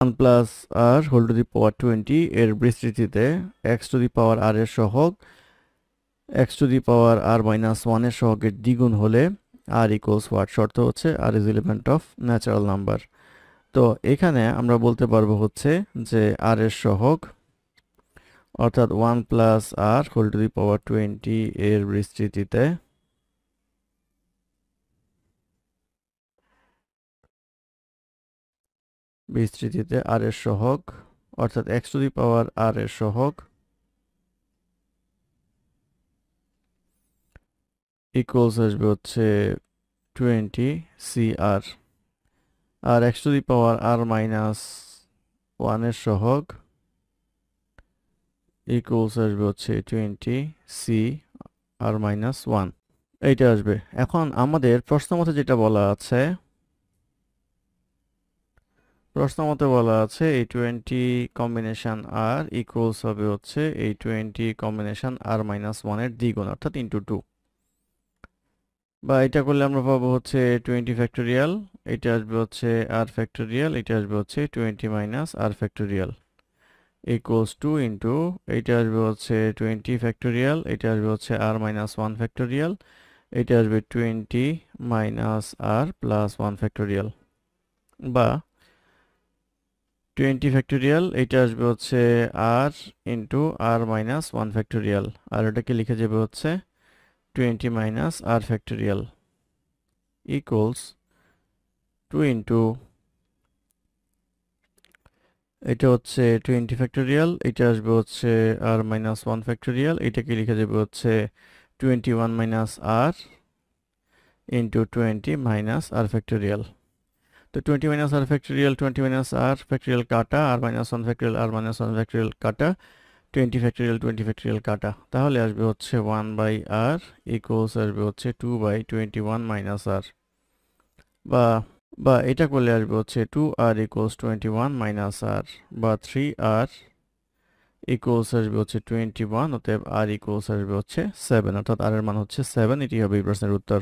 1 plus r whole to the power 20 এর বিস্তৃতিতে x to the power r এর সহগ x to the power r minus 1 এর সহগের দ্বিগুণ হলে r ইকুয়ালস হোয়াট? শর্ত হচ্ছে r is element of natural number. তো এখানে আমরা বলতে পারবো হচ্ছে যে r এর সহগ অর্থাৎ 1 plus r whole to the power 20 এর বিস্তৃতিতে r এর সহগ অর্থাৎ x to the power r এর সহগ ইকুয়ালস আসবে হচ্ছে 20 cr, আর x to the power r minus 1 এর সহগ ইকুয়ালস আসবে হচ্ছে 20 c r মাইনাস 1, এইটা আসবে। এখন আমাদের প্রশ্ন মতে যেটা বলা আছে, এই 20 কম্বিনেশন r ইকুয়ালস হবে হচ্ছে এই 20 কম্বিনেশন r মাইনাস 1 এর দ্বিগুণ অর্থাৎ ইন্টু 2, বা এটা করলে আমরা পাবো হচ্ছে 20 ফ্যাক্টোরিয়াল, এটা আসবে হচ্ছে r ফ্যাক্টোরিয়াল, এটা আসবে হচ্ছে 20 minus r factorial equals to into এইটা আসবে হচ্ছে 20 ফ্যাক্টোরিয়াল, এটা আসবে হচ্ছে r মাইনাস 1 ফ্যাক্টোরিয়াল, এটা আসবে 20 মাইনাস r প্লাস 1 ফ্যাক্টোরিয়াল, বা 20 ফ্যাক্টোরিয়াল, এটা আসবে হচ্ছে r into r minus 1 factorial, আর এটাকে লিখে যাবে হচ্ছে 20 minus r factorial equals 2 into এটা হচ্ছে 20 ফ্যাক্টোরিয়াল, এটা আসবে হচ্ছে r মাইনাস 1 ফ্যাক্টোরিয়াল, এটাকে লিখে যাবে হচ্ছে 21 minus r into 20 minus r factorial. তো 20 minus r factorial 20 minus r factorial কাটা, r minus 1 factorial r minus 1 factorial কাটা, 20 ফ্যাক্টোরিয়াল 20 ফ্যাক্টোরিয়াল কাটা, তাহলে আসবে হচ্ছে 1 বাই r ইকুয়ালস আসবে হচ্ছে 2 বাই 21 মাইনাস r, বা এটা করলে আসবে হচ্ছে 2r ইকুয়ালস 21 মাইনাস r, বা 3r ইকুয়ালস আসবে হচ্ছে 21, অতএব r ইকুয়ালস আসবে হচ্ছে 7, অর্থাৎ r এর মান হচ্ছে 7। এটি হবে এই প্রশ্নের উত্তর।